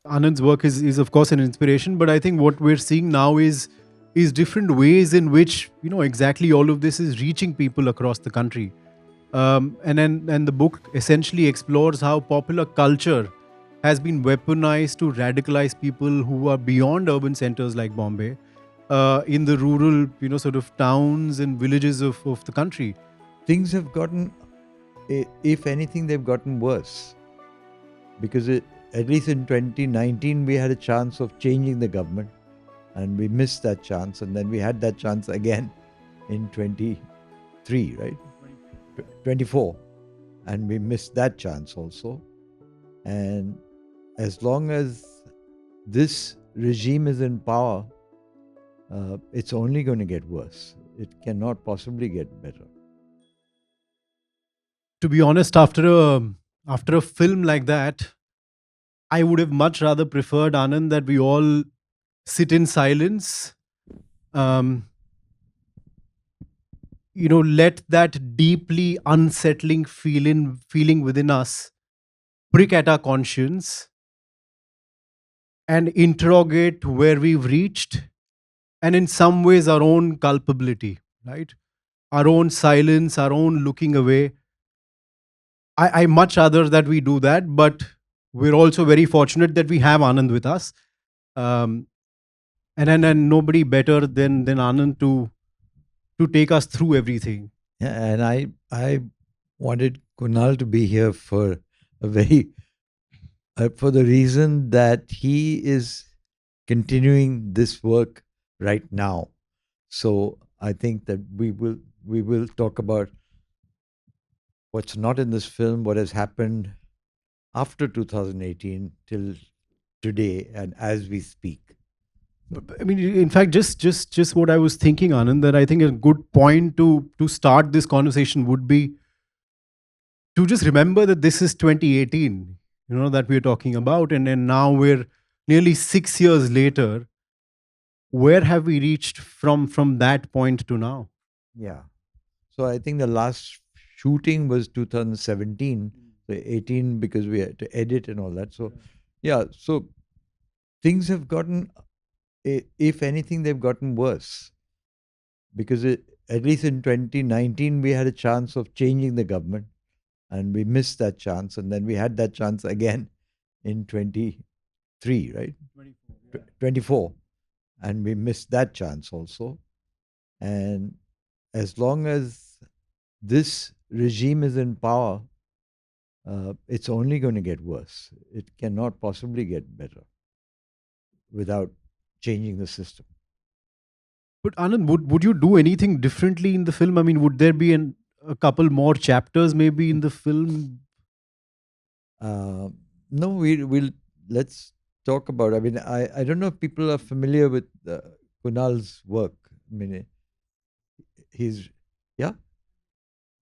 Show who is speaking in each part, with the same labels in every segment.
Speaker 1: Anand's work is of course an inspiration, but I think what we're seeing now is different ways in which exactly all of this is reaching people across the country. And the book essentially explores how popular culture has been weaponized to radicalize people who are beyond urban centers like Bombay, in the rural sort of towns and villages of the country.
Speaker 2: Things have gotten, if anything, they've gotten worse. Because at least in 2019, we had a chance of changing the government, and we missed that chance. And then we had that chance again in 23, right? 24. And we missed that chance also. And as long as this regime is in power, it's only going to get worse. It cannot possibly get better.
Speaker 1: To be honest, after a film like that, I would have much rather preferred, Anand, that we all sit in silence, um, let that deeply unsettling feeling within us prick at our conscience and interrogate where we've reached, and in some ways our own culpability, right? Our own silence, our own looking away. I much rather that we do that, but we're also very fortunate that we have Anand with us. Um, and nobody better than Anand to take us through everything.
Speaker 2: Yeah, and I wanted Kunal to be here for a very for the reason that he is continuing this work right now. So I think that we will talk about what's not in this film, what has happened after 2018 till today, and as we speak.
Speaker 1: I mean, in fact, just what I was thinking, Anand, that I think a good point to start this conversation would be to just remember that this is 2018, that we're talking about, and now we're nearly 6 years later. Where have we reached from that point to now?
Speaker 2: Yeah. So I think the last shooting was 2017, the 18 because we had to edit and all that. So yeah, so things have gotten, if anything, they've gotten worse. Because at least in 2019, we had a chance of changing the government, and we missed that chance. And then we had that chance again in 23, right? 24. And we missed that chance also. And as long as this regime is in power, it's only going to get worse. It cannot possibly get better without changing the system.
Speaker 1: But Anand, would you do anything differently in the film? I mean, would there be a couple more chapters maybe in the film?
Speaker 2: Uh, no, we'll let's talk about. I mean, I don't know if people are familiar with Kunal's work. I mean, he's yeah,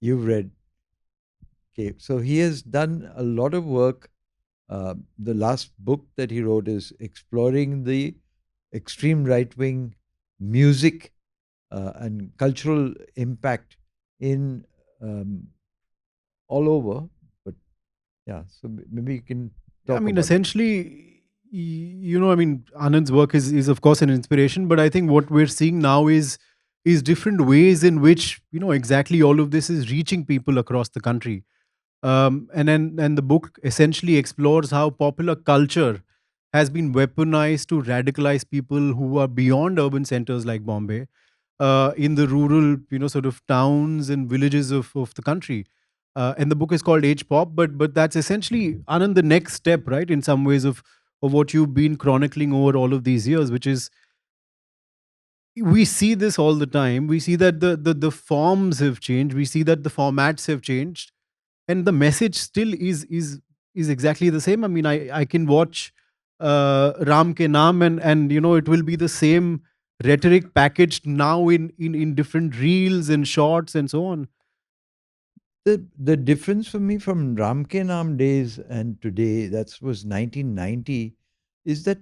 Speaker 2: you've read. Okay, so he has done a lot of work. The last book that he wrote is exploring the extreme right wing music and cultural impact in all over. But yeah, so maybe you can
Speaker 1: I
Speaker 2: talk
Speaker 1: mean,
Speaker 2: about it.
Speaker 1: essentially, I mean, Anand's work is of course an inspiration, but I think what we're seeing now is different ways in which exactly all of this is reaching people across the country. And the book essentially explores how popular culture has been weaponized to radicalize people who are beyond urban centers like Bombay, in the rural sort of towns and villages of the country. And the book is called Age Pop, but that's essentially, Anand, the next step, right, in some ways of what you've been chronicling over all of these years, which is, we see this all the time. We see that the forms have changed, we see that the formats have changed, and the message still is exactly the same. I mean, I can watch Ram Ke Naam, and it will be the same rhetoric packaged now in different reels and shorts and so on.
Speaker 2: The difference for me from Ramke Naam days and today, that was 1990, is that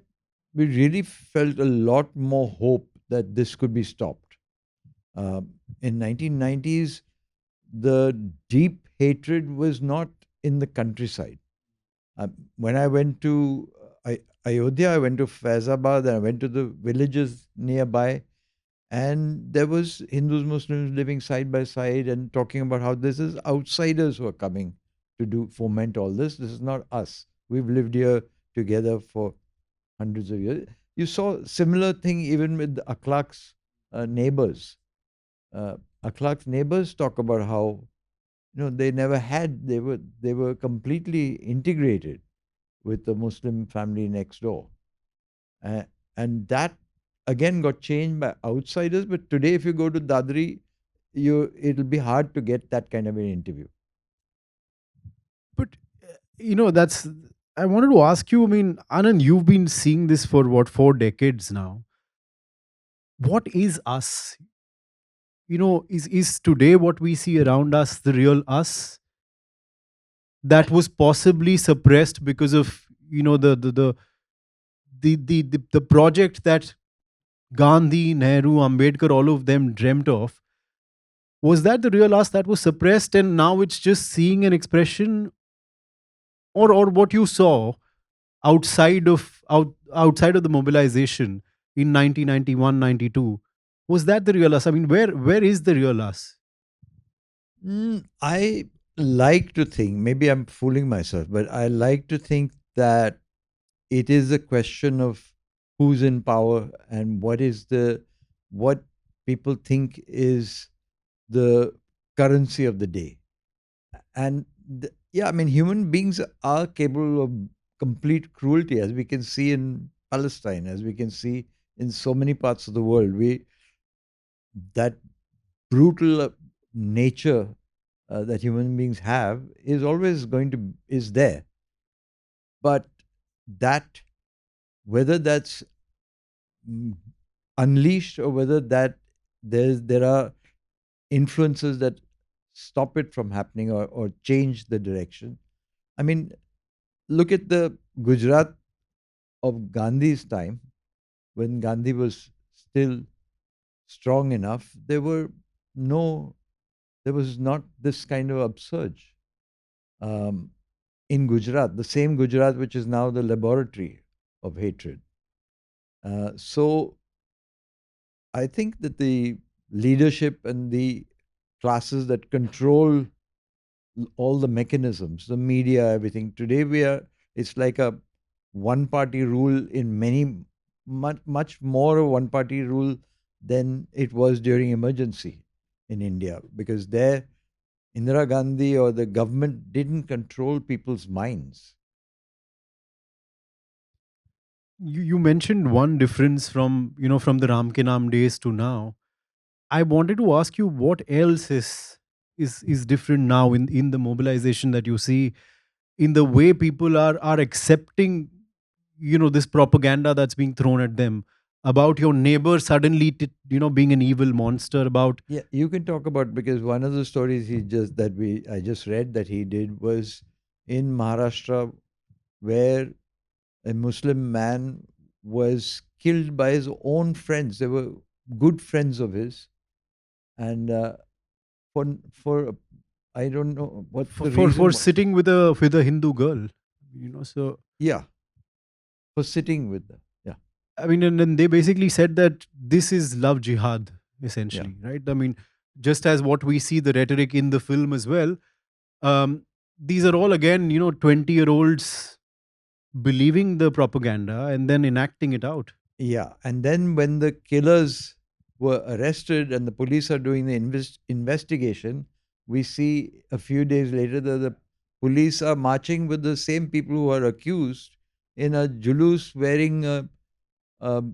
Speaker 2: we really felt a lot more hope that this could be stopped. In 1990s, the deep hatred was not in the countryside. When I went to, Ayodhya, I went to Faizabad, and I went to the villages nearby, and there was Hindus, Muslims living side by side and talking about how this is outsiders who are coming to do foment all this. This is not us. We've lived here together for hundreds of years. You saw similar thing even with Akhlaq's neighbors. Uh, Akhlaq's neighbors talk about how they never had. They were completely integrated with the Muslim family next door. Uh, and that again got changed by outsiders. But today, if you go to Dadri, it'll be hard to get that kind of an interview.
Speaker 1: But that's, I wanted to ask you. I mean, Anand, you've been seeing this for what, 4 decades now. What is us? Is today what we see around us the real us that was possibly suppressed because of the project that Gandhi, Nehru, Ambedkar, all of them dreamt of? Was that the real us that was suppressed, and now it's just seeing an expression, or what you saw outside of the mobilization in 1991, 92? Was that the real us? I mean, where is the real us?
Speaker 2: I like to think, maybe I'm fooling myself, but I like to think that it is a question of who's in power and what people think is the currency of the day. And yeah, I mean, human beings are capable of complete cruelty, as we can see in Palestine, as we can see in so many parts of the world. That brutal nature that human beings have is always going to is there. But that whether that's mm, unleashed or whether that there are influences that stop it from happening or change the direction. I mean, look at the Gujarat of Gandhi's time when Gandhi was still strong enough. No, there was not this kind of upsurge um, in Gujarat, the same Gujarat which is now the laboratory of hatred. So I think that the leadership and the classes that control all the mechanisms, the media, everything. Today it's like a one party rule in much more a one party rule than it was during emergency in India, because there Indira Gandhi or the government didn't control people's minds.
Speaker 1: You mentioned one difference from the Ram Ke Naam days to now. I wanted to ask you what else is different now in the mobilization that you see, in the way people are accepting this propaganda that's being thrown at them about your neighbor suddenly being an evil monster, about.
Speaker 2: Yeah, you can talk about, because one of the stories I just read that he did was in Maharashtra, where a Muslim man was killed by his own friends. They were good friends of his, and for I don't know what
Speaker 1: for
Speaker 2: the
Speaker 1: for,
Speaker 2: reason
Speaker 1: for
Speaker 2: was.
Speaker 1: sitting with a Hindu girl, so
Speaker 2: Yeah, for sitting with them. Yeah,
Speaker 1: I mean, and they basically said that this is love jihad,
Speaker 2: yeah,
Speaker 1: essentially, right? I mean, just as what we see the rhetoric in the film as well. um, these are all, again, 20-year-olds believing the propaganda and then enacting it out.
Speaker 2: yeah. And then when the killers were arrested and the police are doing the investigation, we see a few days later that the police are marching with the same people who are accused in a julus wearing a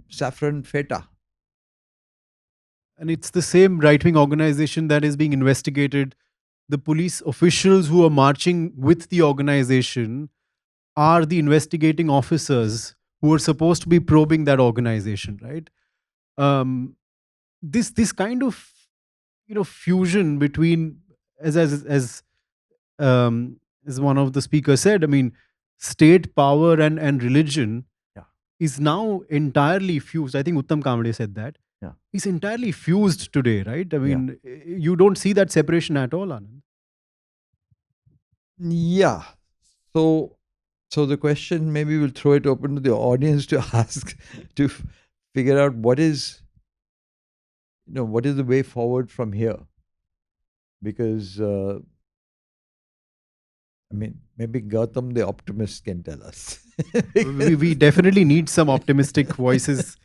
Speaker 2: saffron feta.
Speaker 1: And it's the same right-wing organization that is being investigated. The police officials who are marching with the organization are the investigating officers who are supposed to be probing that organization, right? um, this kind of fusion between, um, as one of the speakers said, I mean, state power and religion
Speaker 2: Yeah,
Speaker 1: is now entirely fused. I think Uttam Kamade said that.
Speaker 2: yeah,
Speaker 1: Is entirely fused today, right? I
Speaker 2: yeah.
Speaker 1: mean, you don't see that separation at all, Anand.
Speaker 2: Yeah. So So the question, maybe we'll throw it open to the audience to ask, to figure out what is the way forward from here. Because I mean, maybe Gautam the optimist can tell us.
Speaker 1: We
Speaker 2: Because
Speaker 1: definitely need some optimistic voices.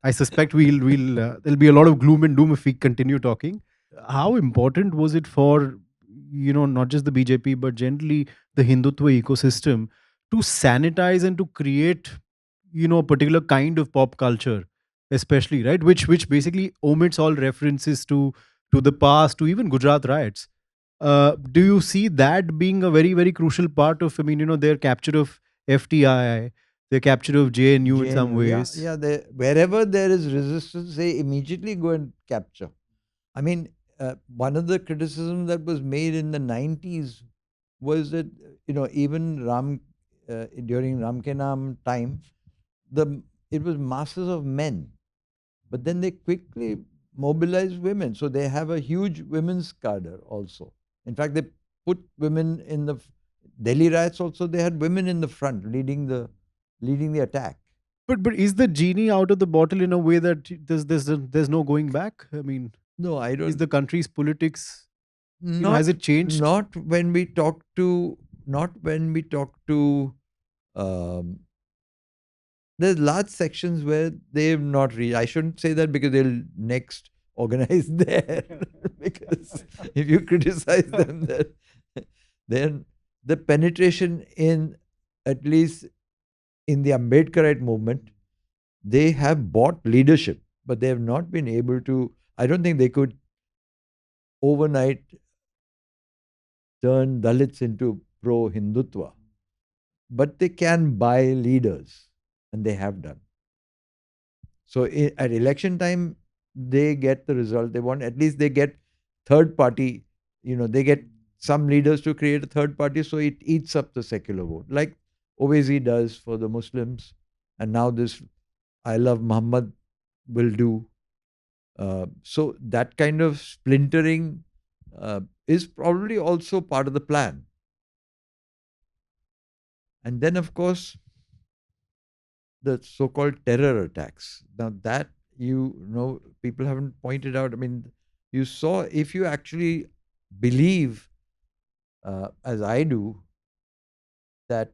Speaker 1: I suspect there'll be a lot of gloom and doom if we continue talking. How important was it for, not just the BJP but generally the Hindutva ecosystem to sanitize and to create, a particular kind of pop culture, especially, right, which basically omits all references to the past, to even Gujarat riots. Do you see that being a very, very crucial part of, their capture of FTI, their capture of JNU in some
Speaker 2: JNU, yeah,
Speaker 1: ways?
Speaker 2: yeah. Wherever there is resistance, they immediately go and capture. I mean, one of the criticisms that was made in the 90s was that, even during Ram Ke Naam time, the it was masses of men, but then they quickly mobilized women. So they have a huge women's cadre also. In fact, they put women in the Delhi riots also. They had women in the front leading the attack.
Speaker 1: But is the genie out of the bottle in a way that there's no going back? I mean,
Speaker 2: No, I
Speaker 1: is
Speaker 2: don't.
Speaker 1: the country's politics, has
Speaker 2: Not
Speaker 1: it changed?
Speaker 2: not when we talk to not when we talk to. Um, there's large sections where they've not reached. I shouldn't say that because they'll next organize there. Because if you criticize them, then the penetration in, at least in the Ambedkarite movement, they have bought leadership, but they have not been able to. I don't think they could overnight turn Dalits into pro Hindutva, but they can buy leaders, and they have done. So at election time, they get the result they want. At least they get third party. They get some leaders to create a third party, so it eats up the secular vote, like Owaisi does for the Muslims, and now this I Love Muhammad will do. So that kind of splintering is probably also part of the plan. And then, of course, the so-called terror attacks. Now that people haven't pointed out. I mean, you saw, if you actually believe, as I do, that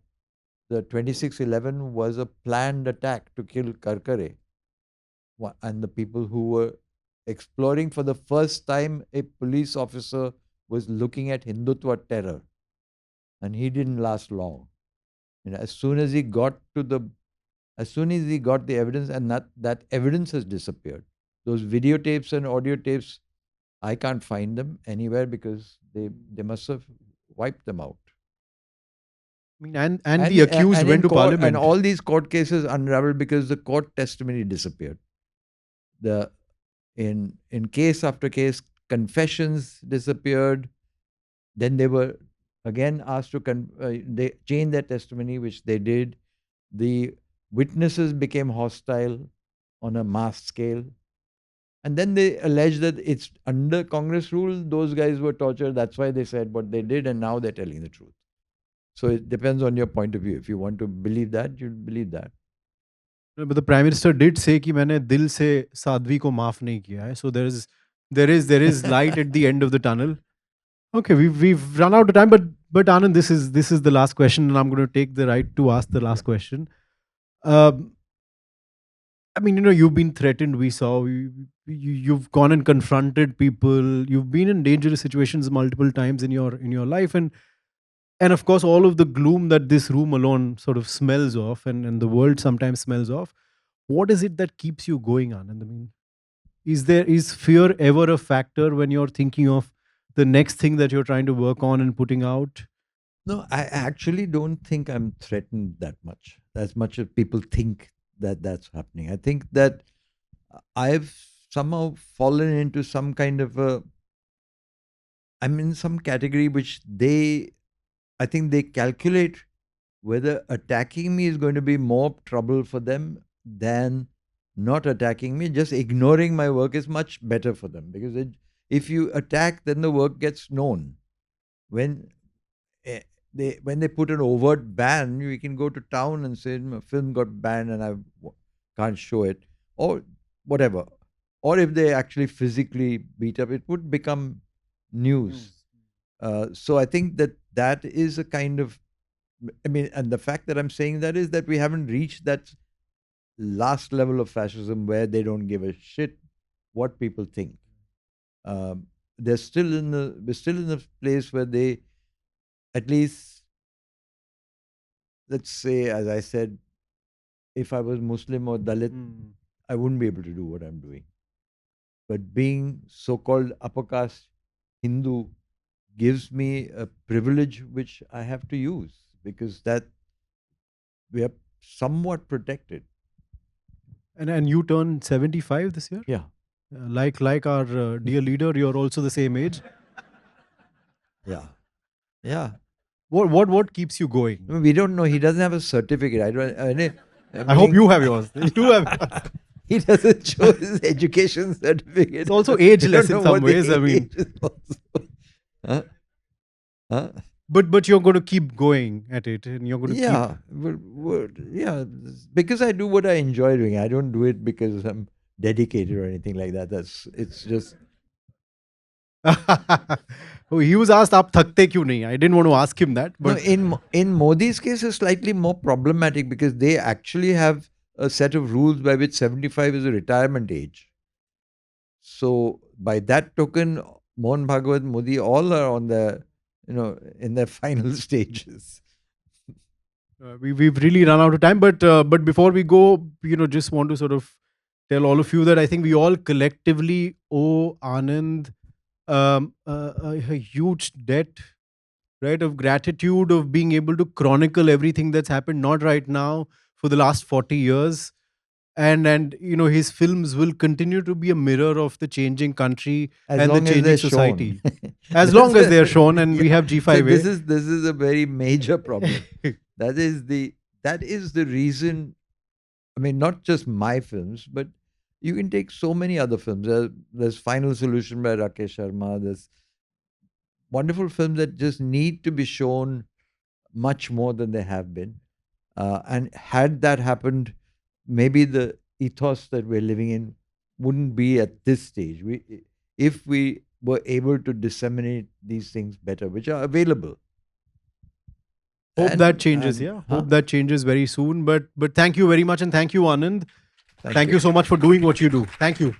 Speaker 2: the 26/11 was a planned attack to kill Karkare, and the people who were exploring for the first time, a police officer was looking at Hindutva terror, and he didn't last long. As soon as he got the evidence, and that evidence has disappeared. Those videotapes and audio tapes, I can't find them anywhere because they must have wiped them out.
Speaker 1: I mean, and
Speaker 2: And
Speaker 1: the accused
Speaker 2: and
Speaker 1: went
Speaker 2: in
Speaker 1: to
Speaker 2: court, and
Speaker 1: parliament.
Speaker 2: all these court cases unraveled because the court testimony disappeared. The in case after case, confessions disappeared. Then they were again asked to they changed their testimony, which they did. The witnesses became hostile on a mass scale. And then they allege that it's under Congress rule, those guys were tortured. That's why they said what they did, and now they're telling the truth. So it depends on your point of view. If you want to believe that, you believe that.
Speaker 1: But the prime minister did say कि मैंने दिल से साध्वी को माफ नहीं किया है. So there is light at the end of the tunnel. Okay, we've run out of time, but Anand, this is the last question, and I'm going to take the right to ask the
Speaker 2: Yeah.
Speaker 1: last question. Um, I mean, you've been threatened. We saw you've gone and confronted people. You've been in dangerous situations multiple times in your life, and of course, all of the gloom that this room alone sort of smells of, and the world sometimes smells of. What is it that keeps you going, Anand? I mean, is fear ever a factor when you're thinking of the next thing that you're trying to work on and putting out?
Speaker 2: No, I actually don't think I'm threatened that much, as much as people think that that's happening. I think that I've somehow fallen into some kind of I'm in some category which I think they calculate whether attacking me is going to be more trouble for them than not attacking me. Just ignoring my work is much better for them, because if you attack, then the work gets known. When they when they put an overt ban, we can go to town and say my film got banned and can't show it, or whatever. Or if they actually physically beat up, it would become news. So I think that is a kind of, I mean, and the fact that I'm saying that is that we haven't reached that last level of fascism where they don't give a shit what people think. We're still in the place where they, at least, let's say, as I said, if I was Muslim or Dalit, I wouldn't be able to do what I'm doing. But being so-called upper caste Hindu gives me a privilege which I have to use, because that we are somewhat protected.
Speaker 1: And you turn 75 this year?
Speaker 2: Yeah,
Speaker 1: Like our dear leader, you're also the same age.
Speaker 2: yeah, yeah.
Speaker 1: What keeps you
Speaker 2: I
Speaker 1: going?
Speaker 2: mean, we don't know. He doesn't have a certificate.
Speaker 1: I hope you have yours. You do have yours.
Speaker 2: He doesn't show his education certificate.
Speaker 1: It's also
Speaker 2: We don't
Speaker 1: ageless in
Speaker 2: know
Speaker 1: some
Speaker 2: what the
Speaker 1: ways. I mean,
Speaker 2: age is also. Huh? Huh?
Speaker 1: but you're going to keep going at it, and you're going to
Speaker 2: Yeah, yeah. Because I do what I enjoy doing. I don't do it because I'm dedicated or anything like that. It's just.
Speaker 1: Oh, he was asked, "Aap thakte kyun nahi?" I didn't want to ask him that,
Speaker 2: No,
Speaker 1: but
Speaker 2: in Modi's case, it's slightly more problematic because they actually have a set of rules by which 75 is a retirement age. So by that token, Mohan Bhagwat, Modi, all are on the, in their final stages.
Speaker 1: we've really run out of time. But before we go, just want to sort of tell all of you that I think we all collectively owe Anand a huge debt, right, of gratitude, of being able to chronicle everything that's happened, not right now, for the last 40 years. And his films will continue to be a mirror of the changing country
Speaker 2: As
Speaker 1: and the
Speaker 2: long as
Speaker 1: changing
Speaker 2: they're shown.
Speaker 1: society. As long as they're shown, and we have
Speaker 2: So
Speaker 1: G5A.
Speaker 2: this is a very major problem. That is the reason. I mean, not just my films, but you can take so many other films. There's Final Solution by Rakesh Sharma. There's wonderful films that just need to be shown much more than they have been. And had that happened, maybe the ethos that we're living in wouldn't be at this stage. If we were able to disseminate these things better, which are available.
Speaker 1: Hope that changes.
Speaker 2: And,
Speaker 1: Yeah, hope that changes very soon. But thank you very much, and thank you, Anand. Thank
Speaker 2: you.
Speaker 1: you so much for doing what you do. Thank you.